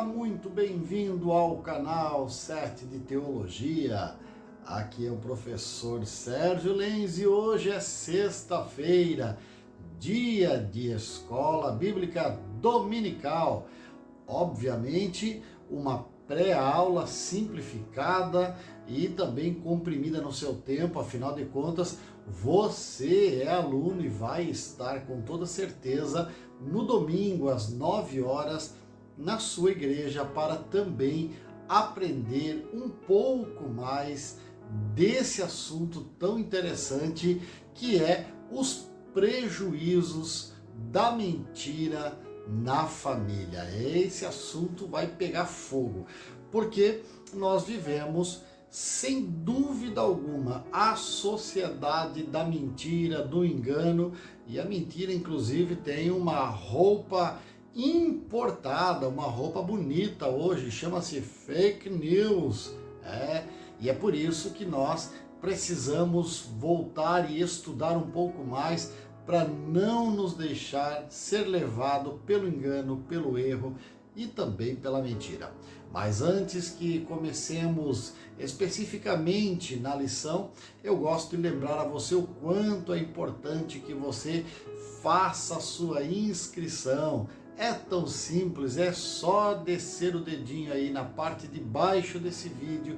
Seja muito bem-vindo ao canal 7 de Teologia. Aqui é o professor Sérgio Lenz e hoje é sexta-feira, dia de escola bíblica dominical. Obviamente, uma pré-aula simplificada e também comprimida no seu tempo, afinal de contas, você é aluno e vai estar com toda certeza no domingo às 9 horas na sua igreja para também aprender um pouco mais desse assunto tão interessante que é os prejuízos da mentira na família. Esse assunto vai pegar fogo, porque nós vivemos, sem dúvida alguma, a sociedade da mentira, do engano, e a mentira inclusive tem uma roupa importada, uma roupa bonita hoje, chama-se fake news. E é por isso que nós precisamos voltar e estudar um pouco mais para não nos deixar ser levado pelo engano, pelo erro e também pela mentira. Mas antes que comecemos especificamente na lição, eu gosto de lembrar a você o quanto é importante que você faça a sua inscrição. É tão simples, é só descer o dedinho aí na parte de baixo desse vídeo,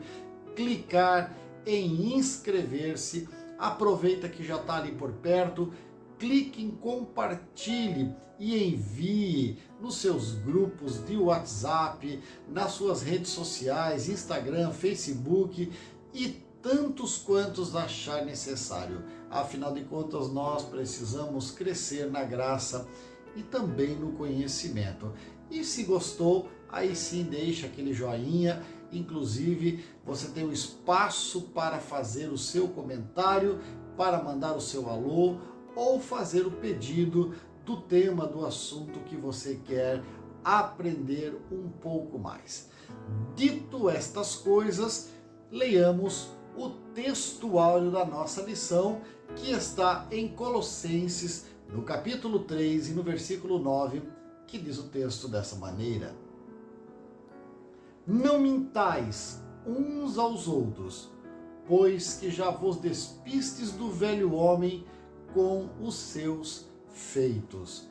clicar em inscrever-se, aproveita que já está ali por perto, clique em compartilhe e envie nos seus grupos de WhatsApp, nas suas redes sociais, Instagram, Facebook e tantos quantos achar necessário. Afinal de contas, nós precisamos crescer na graça e também no conhecimento. E se gostou, aí sim deixa aquele joinha. Inclusive, você tem um espaço para fazer o seu comentário, para mandar o seu alô ou fazer o pedido do tema, do assunto que você quer aprender um pouco mais. Dito estas coisas, leiamos o textuário da nossa lição, que está em Colossenses, no capítulo 3 e no versículo 9, que diz o texto dessa maneira: Não mintais uns aos outros, pois que já vos despistes do velho homem com os seus feitos.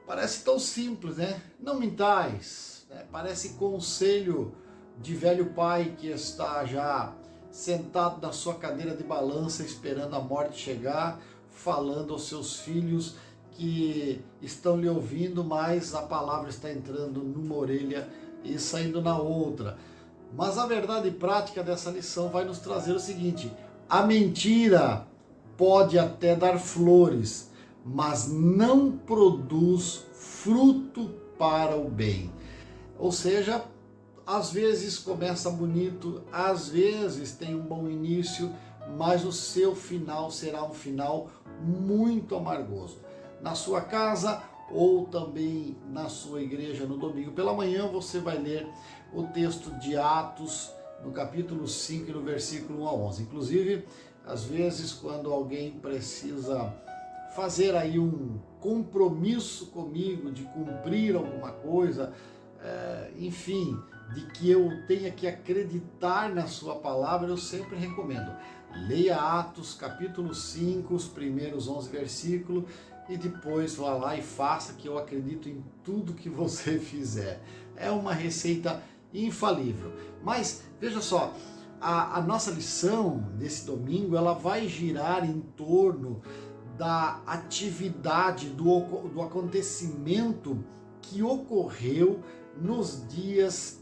Parece tão simples, né? Não mintais, né? Parece conselho de velho pai que está já sentado na sua cadeira de balança esperando a morte chegar, falando aos seus filhos que estão lhe ouvindo, mas a palavra está entrando numa orelha e saindo na outra. Mas a verdade prática dessa lição vai nos trazer o seguinte: a mentira pode até dar flores, mas não produz fruto para o bem. Ou seja, às vezes começa bonito, às vezes tem um bom início, mas o seu final será um final muito amargoso. Na sua casa ou também na sua igreja no domingo pela manhã, você vai ler o texto de Atos, no capítulo 5 e no versículo 1 a 11. Inclusive, às vezes, quando alguém precisa fazer aí um compromisso comigo de cumprir alguma coisa, enfim, de que eu tenha que acreditar na sua palavra, eu sempre recomendo: leia Atos, capítulo 5, os primeiros 11 versículos, e depois vá lá e faça, que eu acredito em tudo que você fizer. É uma receita infalível. Mas, veja só, a nossa lição desse domingo, ela vai girar em torno da atividade, do acontecimento que ocorreu nos dias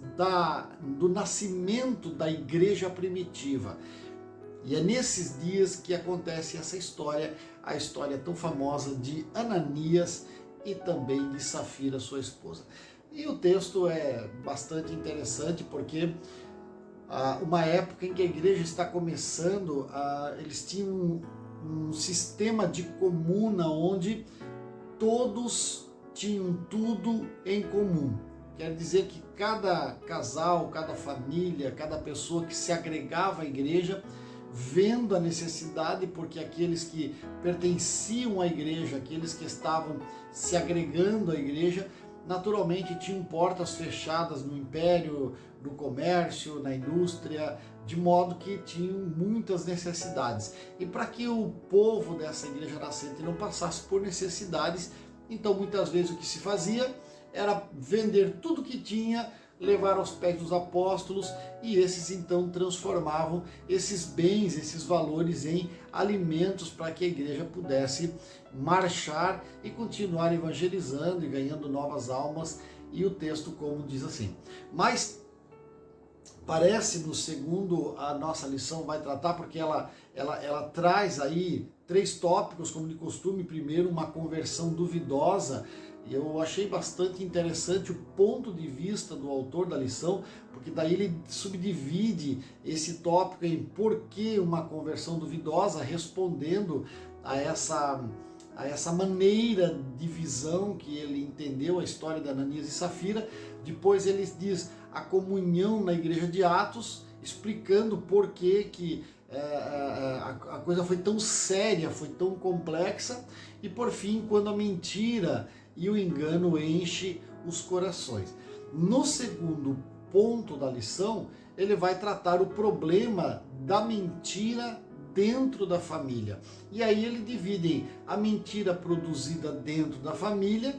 do nascimento da igreja primitiva. E é nesses dias que acontece essa história, a história tão famosa de Ananias e também de Safira, sua esposa. E o texto é bastante interessante porque uma época em que a igreja está começando, eles tinham um sistema de comuna onde todos tinham tudo em comum. Quer dizer que cada casal, cada família, cada pessoa que se agregava à igreja, vendo a necessidade, porque aqueles que pertenciam à igreja, aqueles que estavam se agregando à igreja, naturalmente tinham portas fechadas no império, no comércio, na indústria, de modo que tinham muitas necessidades. E para que o povo dessa igreja nascente não passasse por necessidades, então muitas vezes o que se fazia era vender tudo que tinha, levar aos pés dos apóstolos, e esses então transformavam esses bens, esses valores em alimentos para que a igreja pudesse marchar e continuar evangelizando e ganhando novas almas. E o texto como diz assim: mas parece-nos, segundo a nossa lição vai tratar, porque ela traz aí 3 tópicos, como de costume. Primeiro, uma conversão duvidosa. E eu achei bastante interessante o ponto de vista do autor da lição, porque daí ele subdivide esse tópico em por que uma conversão duvidosa, respondendo a essa maneira de visão que ele entendeu a história de Ananias e Safira. Depois ele diz a comunhão na igreja de Atos, explicando por que a coisa foi tão séria, foi tão complexa. E por fim, quando a mentira e o engano enche os corações. No segundo ponto da lição, ele vai tratar o problema da mentira dentro da família. E aí ele divide em a mentira produzida dentro da família.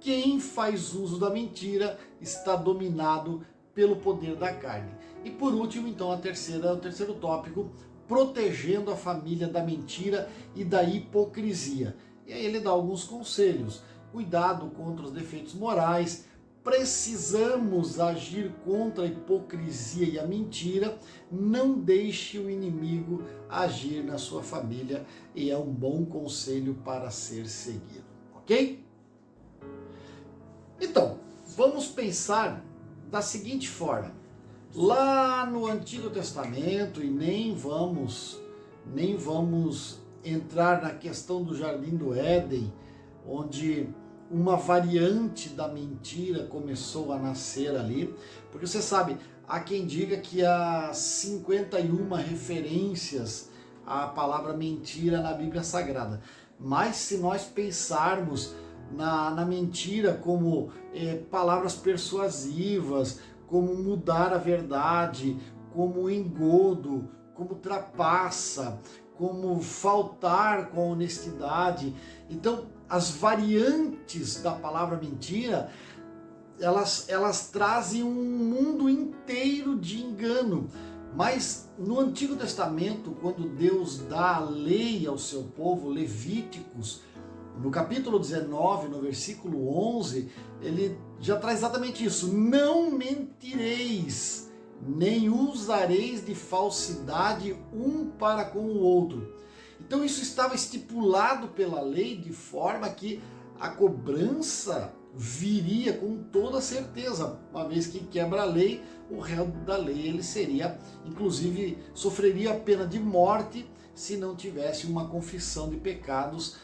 Quem faz uso da mentira está dominado pelo poder da carne. E por último, então, o terceiro tópico, protegendo a família da mentira e da hipocrisia. E aí ele dá alguns conselhos. Cuidado contra os defeitos morais, precisamos agir contra a hipocrisia e a mentira, não deixe o inimigo agir na sua família, e é um bom conselho para ser seguido, ok? Então, vamos pensar da seguinte forma: lá no Antigo Testamento, e nem vamos entrar na questão do Jardim do Éden, onde uma variante da mentira começou a nascer ali, porque você sabe, há quem diga que há 51 referências à palavra mentira na Bíblia Sagrada, mas se nós pensarmos na mentira como palavras persuasivas, como mudar a verdade, como engodo, como trapaça, como faltar com honestidade, então as variantes da palavra mentira, elas trazem um mundo inteiro de engano. Mas no Antigo Testamento, quando Deus dá a lei ao seu povo, Levíticos, no capítulo 19, no versículo 11, ele já traz exatamente isso: não mentireis, nem usareis de falsidade um para com o outro. Então isso estava estipulado pela lei, de forma que a cobrança viria com toda certeza. Uma vez que quebra a lei, o réu da lei ele seria, inclusive, sofreria a pena de morte se não tivesse uma confissão de pecados.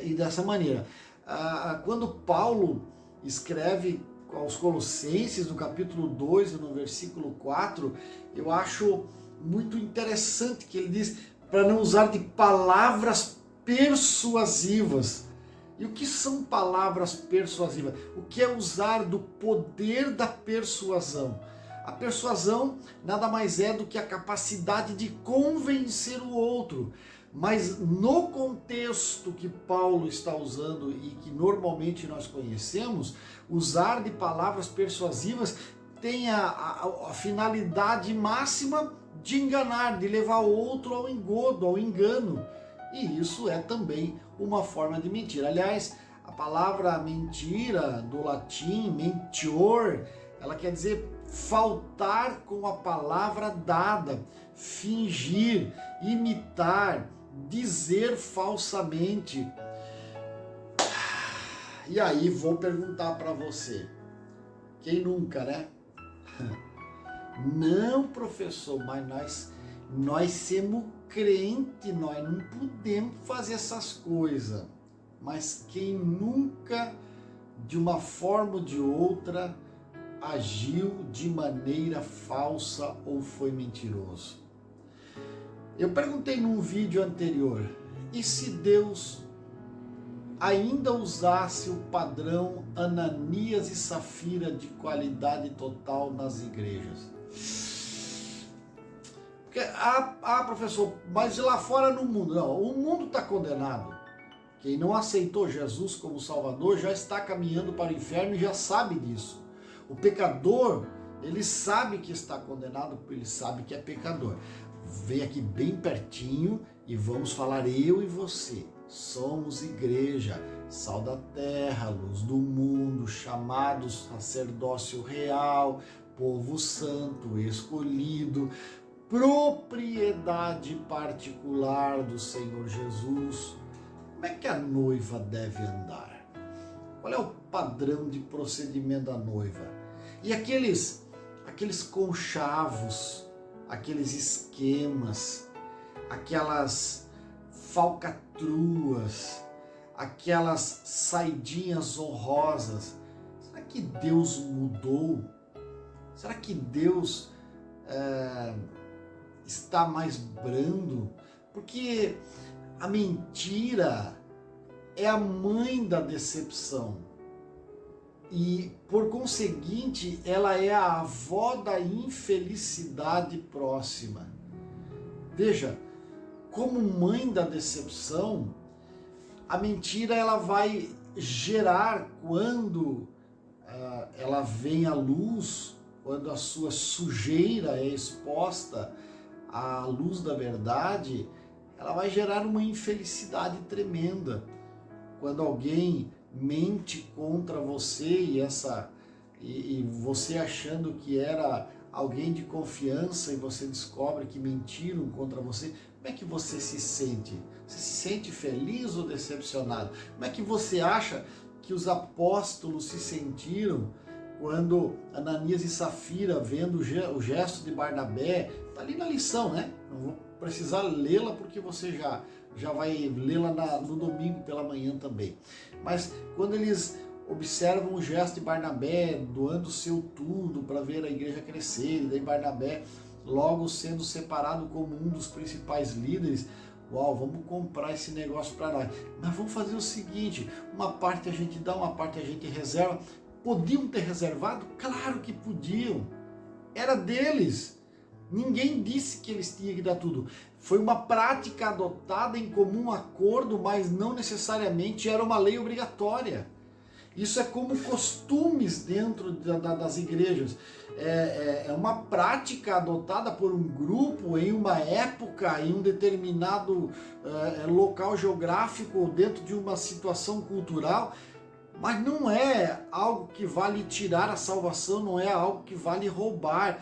E dessa maneira, quando Paulo escreve aos Colossenses, no capítulo 2, no versículo 4, eu acho muito interessante que ele diz para não usar de palavras persuasivas. E o que são palavras persuasivas? O que é usar do poder da persuasão? A persuasão nada mais é do que a capacidade de convencer o outro. Mas no contexto que Paulo está usando e que normalmente nós conhecemos, usar de palavras persuasivas tem a finalidade máxima de enganar, de levar o outro ao engodo, ao engano. E isso é também uma forma de mentira. Aliás, a palavra mentira, do latim, mentior, ela quer dizer faltar com a palavra dada, fingir, imitar, dizer falsamente. E aí vou perguntar para você, quem nunca, né? Não, professor, mas nós somos crente, nós não podemos fazer essas coisas. Mas quem nunca, de uma forma ou de outra, agiu de maneira falsa ou foi mentiroso? Eu perguntei num vídeo anterior, e se Deus ainda usasse o padrão Ananias e Safira de qualidade total nas igrejas. Porque, professor, mas lá fora no mundo? Não, o mundo está condenado. Quem não aceitou Jesus como Salvador já está caminhando para o inferno e já sabe disso. O pecador, ele sabe que está condenado porque ele sabe que é pecador. Vem aqui bem pertinho e vamos falar eu e você. Somos igreja, sal da terra, luz do mundo, chamados sacerdócio real, povo santo, escolhido, propriedade particular do Senhor Jesus. Como é que a noiva deve andar? Qual é o padrão de procedimento da noiva? E aqueles conchavos, aqueles esquemas, aquelas falcatruas, aquelas saidinhas honrosas. Será que Deus mudou? Será que Deus está mais brando? Porque a mentira é a mãe da decepção e, por conseguinte, ela é a avó da infelicidade próxima. Veja, como mãe da decepção, a mentira ela vai gerar quando ela vem à luz, quando a sua sujeira é exposta à luz da verdade, ela vai gerar uma infelicidade tremenda. Quando alguém mente contra você e você achando que era alguém de confiança e você descobre que mentiram contra você, como é que você se sente? Você se sente feliz ou decepcionado? Como é que você acha que os apóstolos se sentiram quando Ananias e Safira, vendo o gesto de Barnabé, está ali na lição, né? Não vou precisar lê-la porque você já vai lê-la no domingo pela manhã também. Mas quando eles observam o gesto de Barnabé, doando o seu tudo para ver a igreja crescer, e daí Barnabé logo sendo separado como um dos principais líderes, uau, vamos comprar esse negócio para nós. Mas vamos fazer o seguinte, uma parte a gente dá, uma parte a gente reserva. Podiam ter reservado? Claro que podiam. Era deles. Ninguém disse que eles tinham que dar tudo. Foi uma prática adotada em comum acordo, mas não necessariamente era uma lei obrigatória. Isso é como costumes dentro das igrejas. É uma prática adotada por um grupo em uma época, em um determinado local geográfico, dentro de uma situação cultural, mas não é algo que vale tirar a salvação, não é algo que vale roubar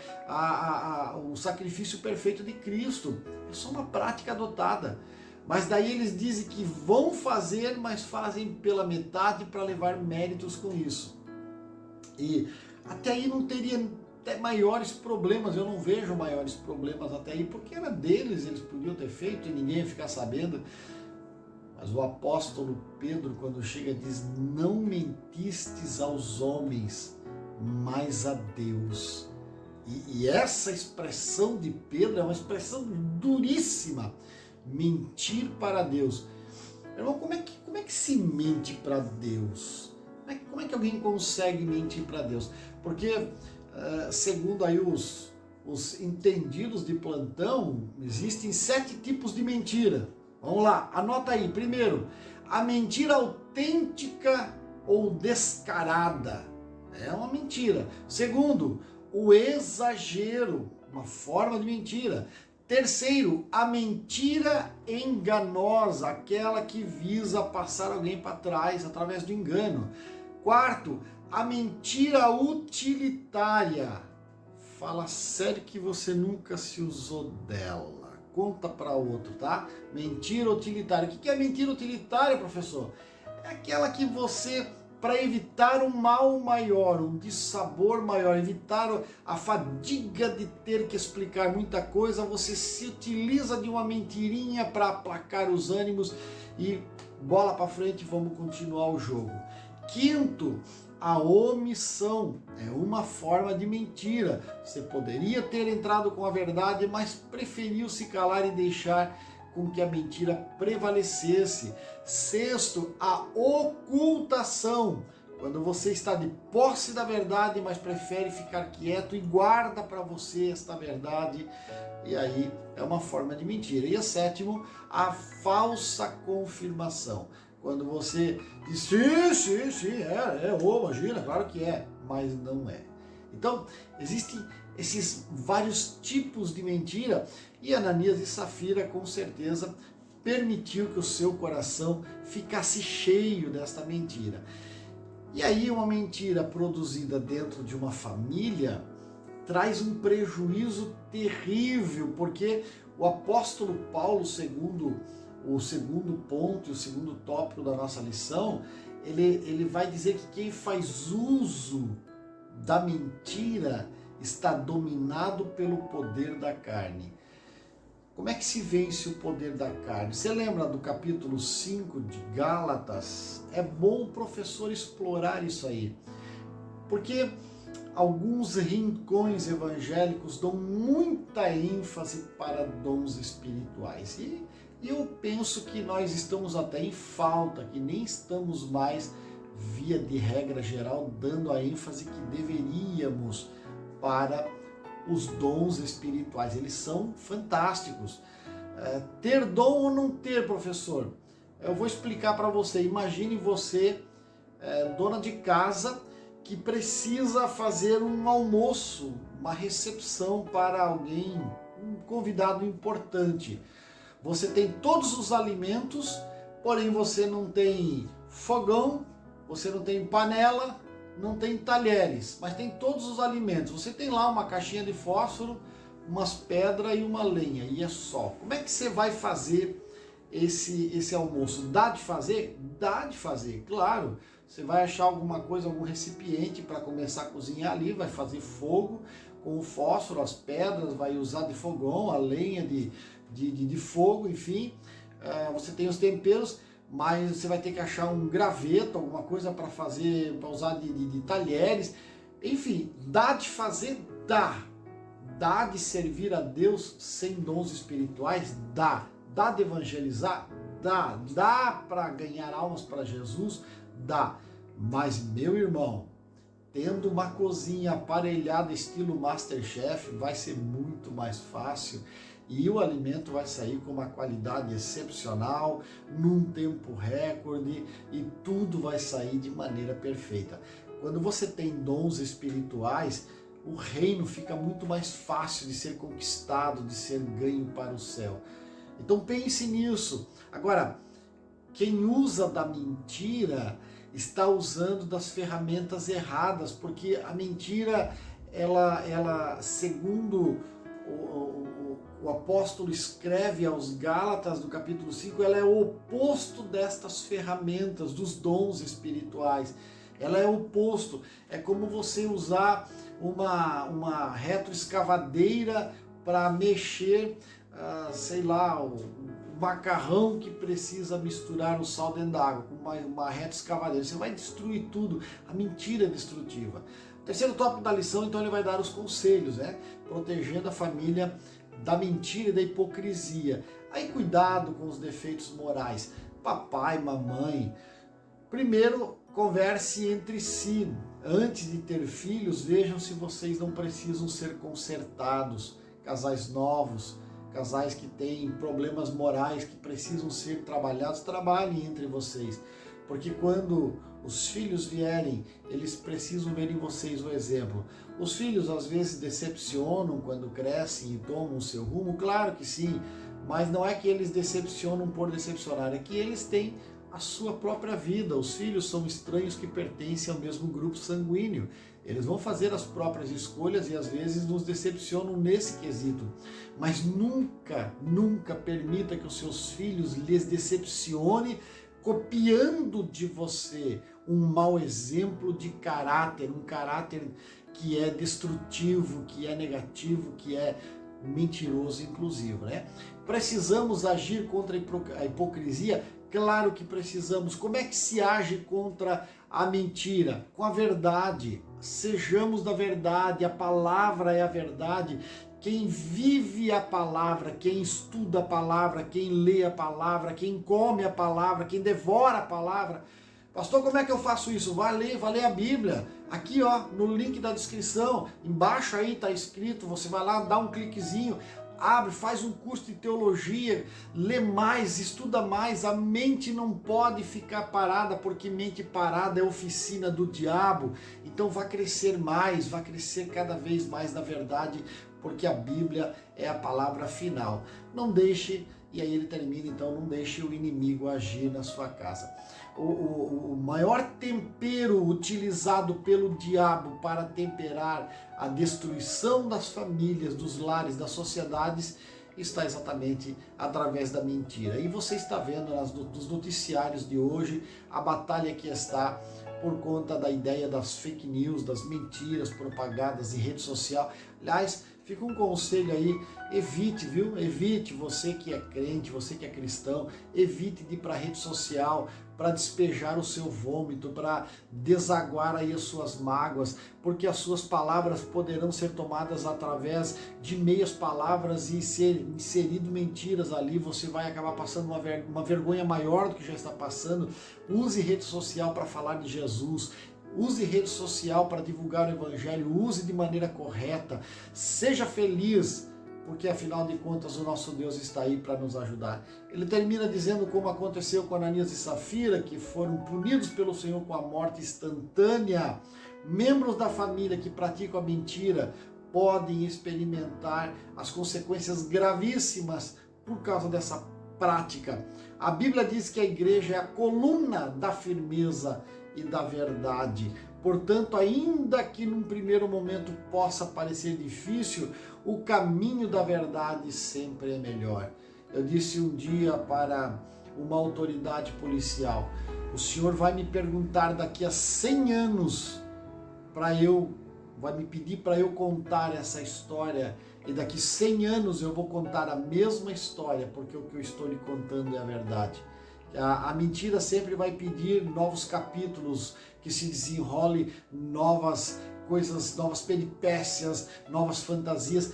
o sacrifício perfeito de Cristo. É só uma prática adotada. Mas daí eles dizem que vão fazer, mas fazem pela metade para levar méritos com isso. E até aí não teria até maiores problemas, eu não vejo maiores problemas até aí, porque era deles, eles podiam ter feito e ninguém ia ficar sabendo. Mas o apóstolo Pedro, quando chega, diz: não mentistes aos homens, mas a Deus. E essa expressão de Pedro é uma expressão duríssima. Mentir para Deus. Irmão, como é que se mente para Deus? Como é que alguém consegue mentir para Deus? Porque, segundo aí os entendidos de plantão, existem 7 tipos de mentira. Vamos lá, anota aí. Primeiro, a mentira autêntica ou descarada. É uma mentira. Segundo, o exagero, uma forma de mentira. Terceiro, a mentira enganosa, aquela que visa passar alguém para trás através do engano. Quarto, a mentira utilitária. Fala sério que você nunca se usou dela. Conta para outro, tá? Mentira utilitária. O que é mentira utilitária, professor? É aquela que você, para evitar um mal maior, um dissabor maior, evitar a fadiga de ter que explicar muita coisa, você se utiliza de uma mentirinha para aplacar os ânimos e bola para frente, vamos continuar o jogo. Quinto, a omissão é uma forma de mentira. Você poderia ter entrado com a verdade, mas preferiu se calar e deixar com que a mentira prevalecesse. Sexto, a ocultação. Quando você está de posse da verdade, mas prefere ficar quieto e guarda para você esta verdade, e aí é uma forma de mentira. E o sétimo, a falsa confirmação. Quando você diz, sim, imagina, claro que é, mas não é. Então, existem esses vários tipos de mentira, e Ananias e Safira, com certeza, permitiu que o seu coração ficasse cheio desta mentira. E aí uma mentira produzida dentro de uma família traz um prejuízo terrível, porque o apóstolo Paulo, segundo o segundo ponto e o segundo tópico da nossa lição, ele vai dizer que quem faz uso da mentira está dominado pelo poder da carne. Como é que se vence o poder da carne? Você lembra do capítulo 5 de Gálatas? É bom o professor explorar isso aí, porque alguns rincões evangélicos dão muita ênfase para dons espirituais. E eu penso que nós estamos até em falta, que nem estamos mais, via de regra geral, dando a ênfase que deveríamos para os dons espirituais. Eles são fantásticos. Ter dom ou não ter, professor? Eu vou explicar para você. Imagine você, dona de casa, que precisa fazer um almoço, uma recepção para alguém, um convidado importante. Você tem todos os alimentos, porém você não tem fogão, você não tem panela, não tem talheres, mas tem todos os alimentos. Você tem lá uma caixinha de fósforo, umas pedras e uma lenha, e é só. Como é que você vai fazer esse almoço? Dá de fazer? Dá de fazer, claro. Você vai achar alguma coisa, algum recipiente para começar a cozinhar ali, vai fazer fogo com o fósforo, as pedras, vai usar de fogão, a lenha de fogo, enfim. Você tem os temperos, mas você vai ter que achar um graveto, alguma coisa para fazer, para usar de talheres. Enfim, dá de fazer? Dá. Dá de servir a Deus sem dons espirituais? Dá. Dá de evangelizar? Dá. Dá para ganhar almas para Jesus? Dá. Mas, meu irmão, tendo uma cozinha aparelhada estilo Masterchef, vai ser muito mais fácil. E o alimento vai sair com uma qualidade excepcional, num tempo recorde, e tudo vai sair de maneira perfeita. Quando você tem dons espirituais, o reino fica muito mais fácil de ser conquistado, de ser ganho para o céu. Então pense nisso. Agora, quem usa da mentira está usando das ferramentas erradas, porque a mentira, ela segundo o apóstolo escreve aos Gálatas, no capítulo 5, ela é o oposto destas ferramentas, dos dons espirituais. Ela é o oposto. É como você usar uma retroescavadeira para mexer, sei lá, o macarrão que precisa misturar o sal dentro d'água, com uma retroescavadeira. Você vai destruir tudo. A mentira é destrutiva. O terceiro tópico da lição, então, ele vai dar os conselhos, né? Protegendo a família da mentira e da hipocrisia. Aí cuidado com os defeitos morais. Papai, mamãe, primeiro converse entre si. Antes de ter filhos, vejam se vocês não precisam ser consertados. Casais novos, casais que têm problemas morais, que precisam ser trabalhados, trabalhem entre vocês. Porque quando os filhos vierem, eles precisam ver em vocês o exemplo. Os filhos às vezes decepcionam quando crescem e tomam o seu rumo, claro que sim, mas não é que eles decepcionam por decepcionar, é que eles têm a sua própria vida. Os filhos são estranhos que pertencem ao mesmo grupo sanguíneo. Eles vão fazer as próprias escolhas e às vezes nos decepcionam nesse quesito. Mas nunca, nunca permita que os seus filhos lhes decepcione copiando de você um mau exemplo de caráter, um caráter que é destrutivo, que é negativo, que é mentiroso, inclusive, né? Precisamos agir contra a hipocrisia? Claro que precisamos. Como é que se age contra a mentira? Com a verdade. Sejamos da verdade, a palavra é a verdade. Quem vive a palavra, quem estuda a palavra, quem lê a palavra, quem come a palavra, quem devora a palavra. Pastor, como é que eu faço isso? Vai ler a Bíblia. Aqui, ó, no link da descrição, embaixo aí está escrito, você vai lá, dá um cliquezinho, abre, faz um curso de teologia, lê mais, estuda mais. A mente não pode ficar parada, porque mente parada é oficina do diabo. Então vai crescer mais, vai crescer cada vez mais na verdade, porque a Bíblia é a palavra final. Não deixe, e aí ele termina, então, não deixe o inimigo agir na sua casa. O maior tempero utilizado pelo diabo para temperar a destruição das famílias, dos lares, das sociedades, está exatamente através da mentira. E você está vendo nos noticiários de hoje a batalha que está por conta da ideia das fake news, das mentiras propagadas em rede social. Aliás, fica um conselho aí, evite, viu? Evite, você que é crente, você que é cristão, evite de ir para a rede social para despejar o seu vômito, para desaguar aí as suas mágoas, porque as suas palavras poderão ser tomadas através de meias palavras e ser inserido mentiras ali. Você vai acabar passando uma vergonha maior do que já está passando. Use rede social para falar de Jesus. Use rede social para divulgar o Evangelho, use de maneira correta, seja feliz, porque afinal de contas o nosso Deus está aí para nos ajudar. Ele termina dizendo como aconteceu com Ananias e Safira, que foram punidos pelo Senhor com a morte instantânea. Membros da família que praticam a mentira podem experimentar as consequências gravíssimas por causa dessa prática. A Bíblia diz que a igreja é a coluna da firmeza e da verdade. Portanto, ainda que num primeiro momento possa parecer difícil, o caminho da verdade sempre é melhor. Eu disse um dia para uma autoridade policial: o senhor vai me perguntar daqui a 100 anos vai me pedir para eu contar essa história, e daqui 100 anos eu vou contar a mesma história, porque o que eu estou lhe contando é a verdade. A mentira sempre vai pedir novos capítulos, que se desenrole novas coisas, novas peripécias, novas fantasias.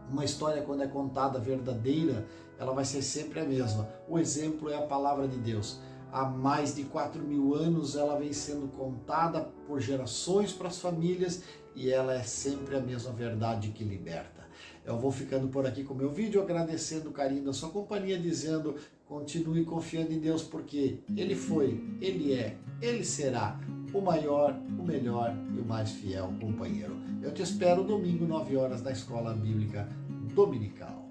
Uma história, quando é contada verdadeira, ela vai ser sempre a mesma. O exemplo é a palavra de Deus. Há mais de 4.000 anos ela vem sendo contada por gerações para as famílias, e ela é sempre a mesma verdade que liberta. Eu vou ficando por aqui com o meu vídeo, agradecendo o carinho da sua companhia, dizendo: continue confiando em Deus, porque Ele foi, Ele é, Ele será o maior, o melhor e o mais fiel companheiro. Eu te espero domingo, 9 horas, na Escola Bíblica Dominical.